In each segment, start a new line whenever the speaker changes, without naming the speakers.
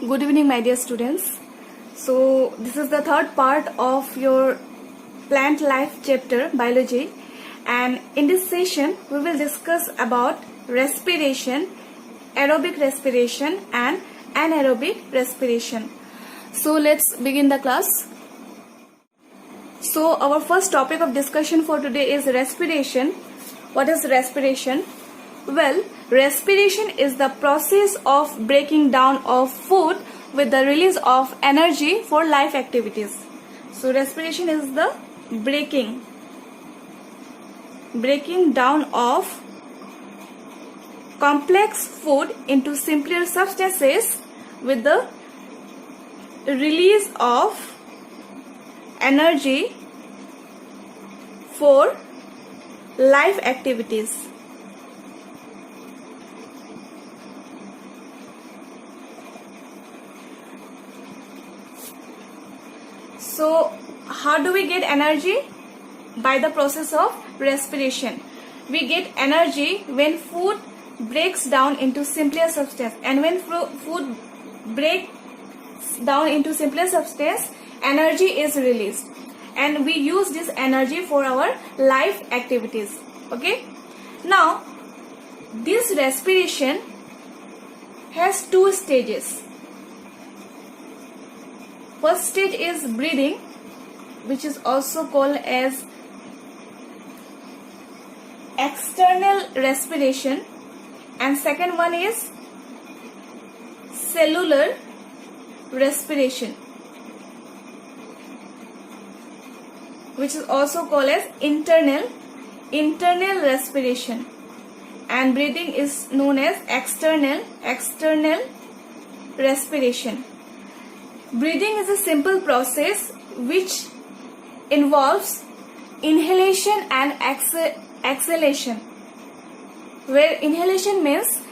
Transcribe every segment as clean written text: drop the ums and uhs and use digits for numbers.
Good evening, my dear students. So this is the third part of your plant life chapter, biology, and in this session we will discuss about respiration, aerobic respiration and anaerobic respiration. So let's begin the class. So our first topic of discussion for today is respiration. What is respiration? Well, respiration is the process of breaking down of food with the release of energy for life activities. So respiration is the breaking down of complex food into simpler substances with the release of energy for life activities. So how do we get energy? By the process of respiration. We get energy when food breaks down into simpler substance, and when food breaks down into simpler substance, energy is released, and we use this energy for our life activities. Okay, now this respiration has two stages. First stage is breathing, which is also called as external respiration, and second one is cellular respiration, which is also called as internal respiration, and breathing is known as external respiration. Breathing is a simple process which involves inhalation and exhalation, where inhalation means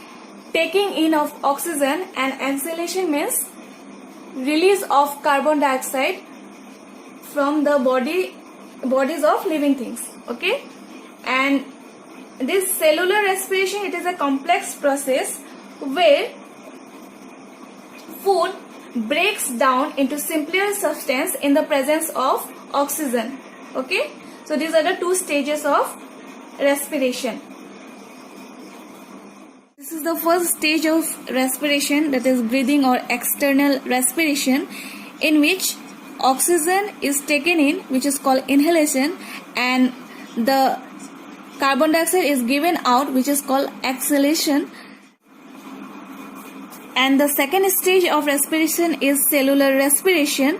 taking in of oxygen and exhalation means release of carbon dioxide from the bodies of living things. Okay, and this cellular respiration, it is a complex process where food breaks down into simpler substance in the presence of oxygen. Okay, so these are the two stages of respiration. This is the first stage of respiration, that is breathing or external respiration, in which oxygen is taken in, which is called inhalation, and the carbon dioxide is given out, which is called exhalation. And the second stage of respiration is cellular respiration,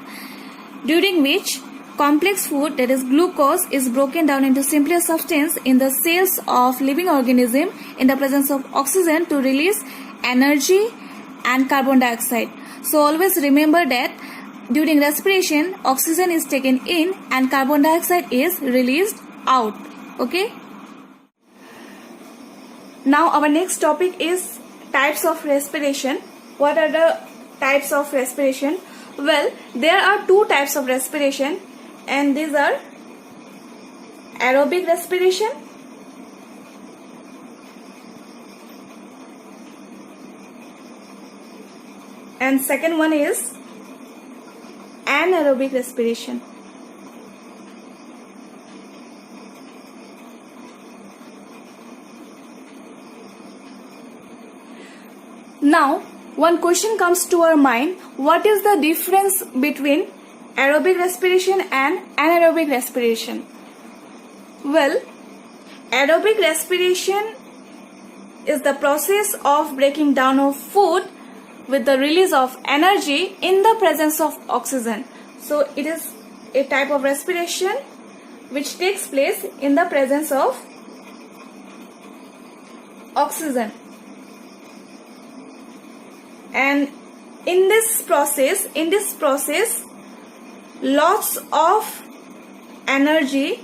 during which complex food, that is glucose, is broken down into simpler substance in the cells of living organism in the presence of oxygen to release energy and carbon dioxide. So always remember that during respiration, oxygen is taken in and carbon dioxide is released out. Okay. Now our next topic is types of respiration. What are the types of respiration? Well, there are two types of respiration, and these are aerobic respiration and second one is anaerobic respiration. Now, one question comes to our mind: what is the difference between aerobic respiration and anaerobic respiration? Well, aerobic respiration is the process of breaking down of food with the release of energy in the presence of oxygen. So it is a type of respiration which takes place in the presence of oxygen. And in this process, lots of energy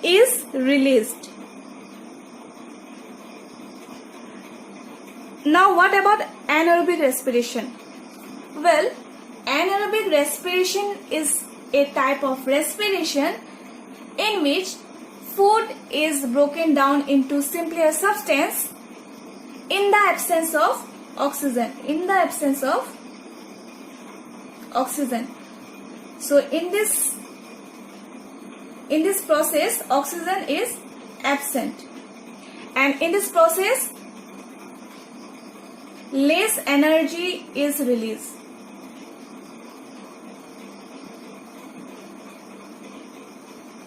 is released. Now what about anaerobic respiration? Well, anaerobic respiration is a type of respiration in which food is broken down into simpler substance in the absence of oxygen, in the absence of oxygen. So in this process, oxygen is absent, and in this process less energy is released.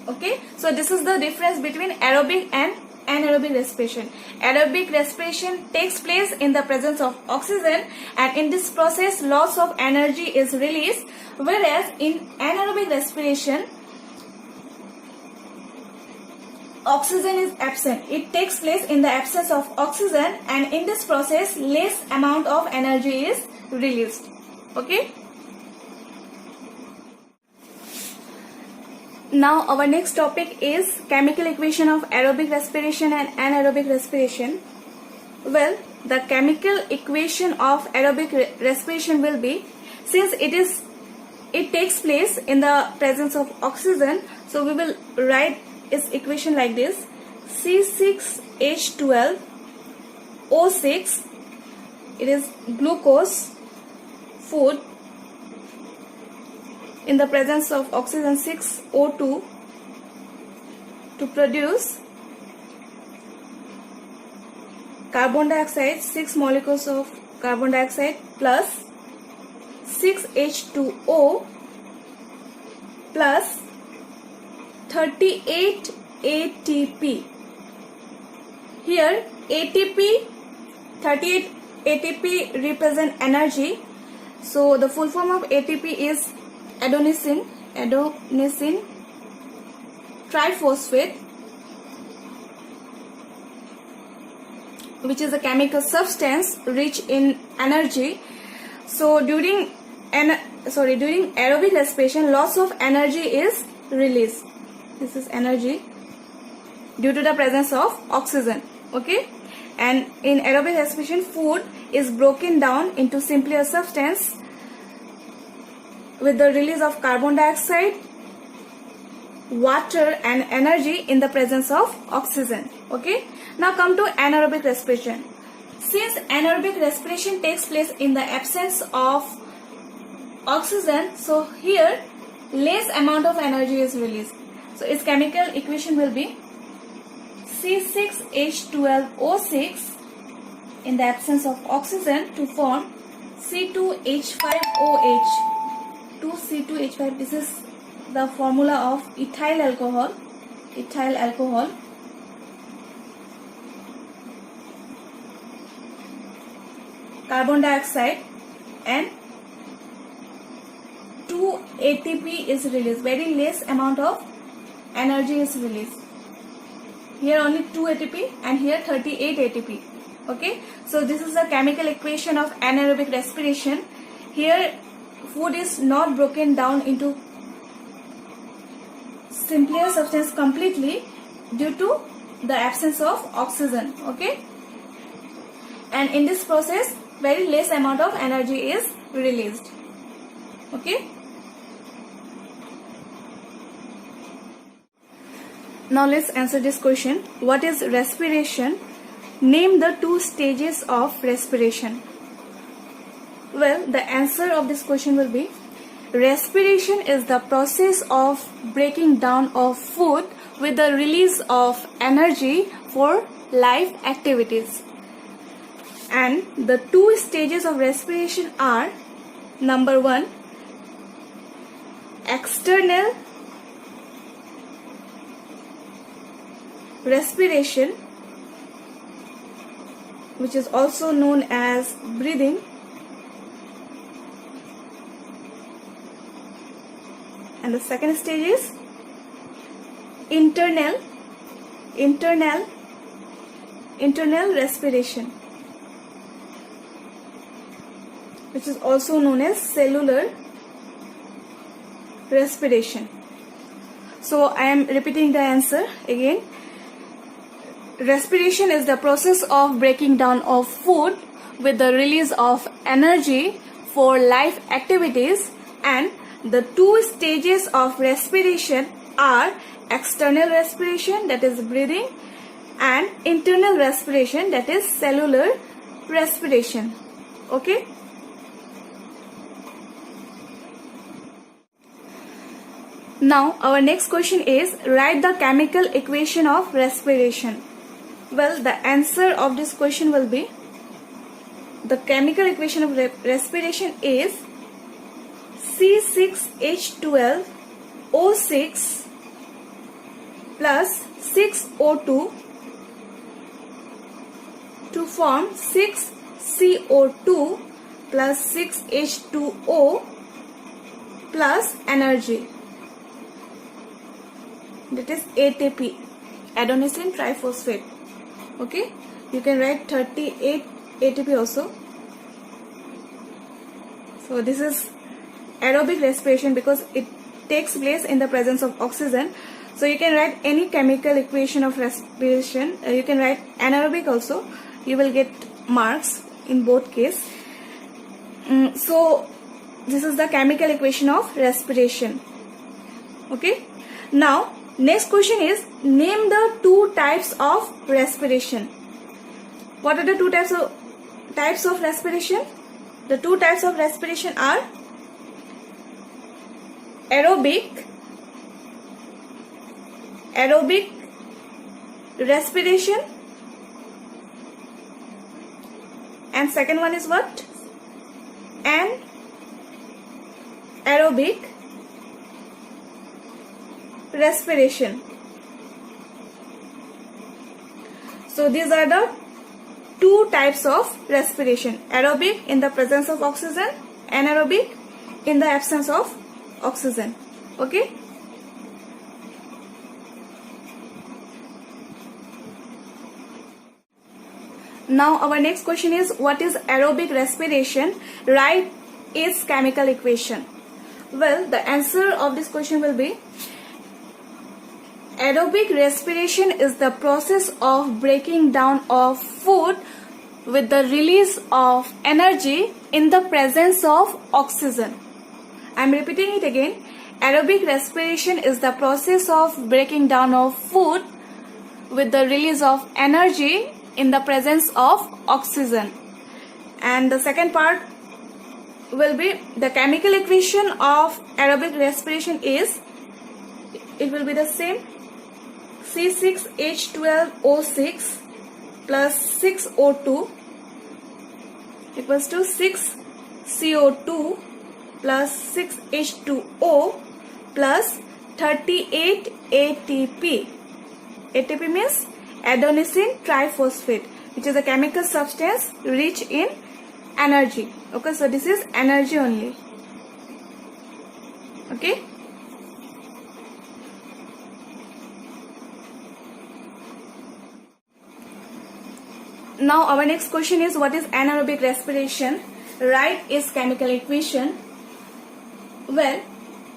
Okay, so this is the difference between aerobic and anaerobic respiration. Aerobic respiration takes place in the presence of oxygen, and in this process loss of energy is released, whereas in anaerobic respiration oxygen is absent. It takes place in the absence of oxygen, and in this process less amount of energy is released. Okay. Now our next topic is chemical equation of aerobic respiration and anaerobic respiration. Well, the chemical equation of aerobic respiration will be, since it takes place in the presence of oxygen, so we will write its equation like this: C6H12O6, it is glucose, food, in the presence of oxygen 6O2 to produce carbon dioxide, 6 molecules of carbon dioxide plus 6H2O plus 38 ATP. Here ATP, 38 ATP represent energy. So the full form of ATP is adenosine triphosphate, which is a chemical substance rich in energy. So during aerobic respiration loss of energy is released. This is energy due to the presence of oxygen. Okay, and in aerobic respiration food is broken down into simpler substance with the release of carbon dioxide, water and energy in the presence of oxygen. Okay, now come to anaerobic respiration. Since anaerobic respiration takes place in the absence of oxygen, so here less amount of energy is released. So its chemical equation will be C6H12O6 in the absence of oxygen to form C2H5OH. 2C2H5. This is the formula of ethyl alcohol. Carbon dioxide and 2 ATP is released. Very less amount of energy is released. Here only 2 ATP and here 38 ATP. Okay, so this is the chemical equation of anaerobic respiration. Here food is not broken down into simpler substance completely due to the absence of oxygen. Okay, and in this process very less amount of energy is released. Okay, now let's answer this question. What is respiration? Name the 2 stages of respiration. Well, the answer of this question will be, respiration is the process of breaking down of food with the release of energy for life activities. And the 2 stages of respiration are, number 1, external respiration, which is also known as breathing, and the second stage is internal respiration, which is also known as cellular respiration. So I am repeating the answer again. Respiration is the process of breaking down of food with the release of energy for life activities, and the 2 stages of respiration are external respiration, that is breathing, and internal respiration, that is cellular respiration. Okay. Now our next question is, write the chemical equation of respiration. Well, the answer of this question will be, the chemical equation of respiration is C6H12O6 plus 6O2 to form 6CO2 plus 6H2O plus energy. That is ATP, adenosine triphosphate. Okay, you can write 38 ATP also. So this is aerobic respiration because it takes place in the presence of oxygen. So you can write any chemical equation of respiration. You can write anaerobic also. You will get marks in both case. So this is the chemical equation of respiration. Okay. Now next question is, name the two types of respiration. What are the two types of respiration? The two types of respiration are aerobic respiration, and second one is what? Anaerobic respiration. So these are the two types of respiration: aerobic in the presence of oxygen, anaerobic in the absence of oxygen. Okay. Now our next question is, what is aerobic respiration? Write its chemical equation. Well, the answer of this question will be, aerobic respiration is the process of breaking down of food with the release of energy in the presence of oxygen. I am repeating it again. Aerobic respiration is the process of breaking down of food with the release of energy in the presence of oxygen. And the second part will be, the chemical equation of aerobic respiration is, it will be the same, C6H12O6 plus 6O2 equals to 6CO2 plus 6H2O plus 38 ATP. ATP means adenosine triphosphate, which is a chemical substance rich in energy. Okay, so this is energy only. Okay. Now our next question is, what is anaerobic respiration? Write its chemical equation. Well,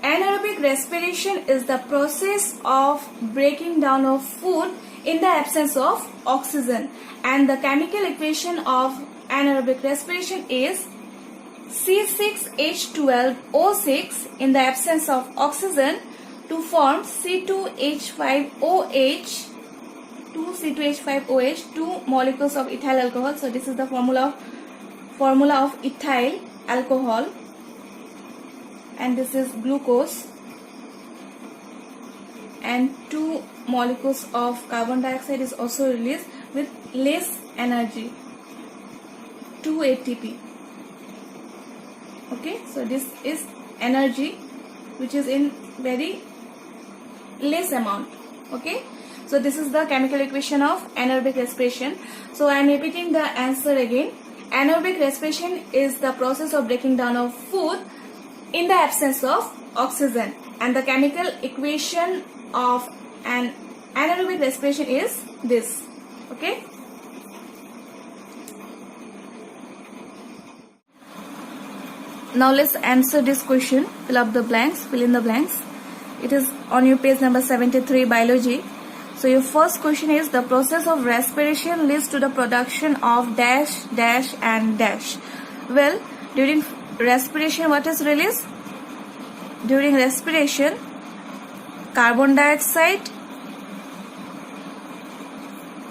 anaerobic respiration is the process of breaking down of food in the absence of oxygen, and the chemical equation of anaerobic respiration is C6H12O6 in the absence of oxygen to form C2H5OH, 2 molecules of ethyl alcohol. So this is the formula of ethyl alcohol, and this is glucose, and 2 molecules of carbon dioxide is also released with less energy, 2 ATP. Okay, so this is energy which is in very less amount. Okay, so this is the chemical equation of anaerobic respiration. So I am repeating the answer again. Anaerobic respiration is the process of breaking down of food in the absence of oxygen, and the chemical equation of an anaerobic respiration is this. Okay. Now let's answer this question. Fill in the blanks. It is on your page number 73, biology. So your first question is, the process of respiration leads to the production of dash, dash and dash. Well, during respiration, what is released? During respiration, carbon dioxide,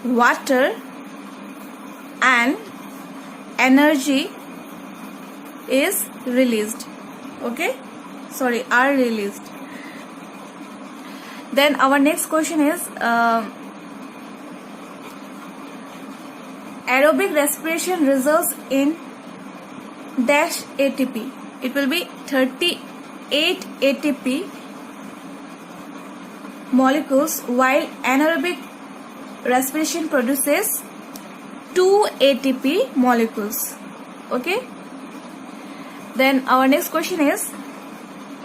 water and energy is released. Okay, sorry, are released. Then our next question is aerobic respiration results in dash ATP. It will be 38 ATP molecules, while anaerobic respiration produces 2 ATP molecules. Okay. Then our next question is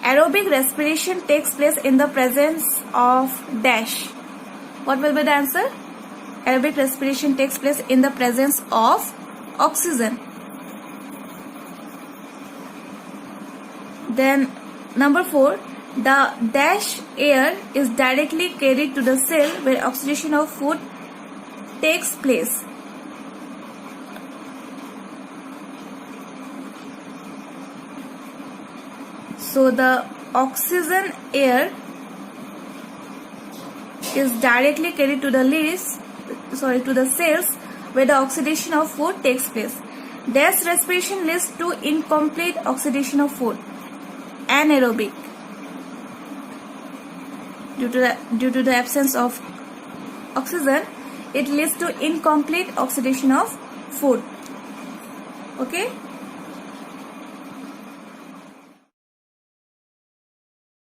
aerobic respiration takes place in the presence of dash. What will be the answer? Aerobic respiration takes place in the presence of oxygen. Then number 4, the dash air is directly carried to the cell where oxidation of food takes place. So the oxygen air is directly carried to the cells where the oxidation of food takes place. Dash respiration leads to incomplete oxidation of food. Anaerobic, due to the absence of oxygen, it leads to incomplete oxidation of food. Okay.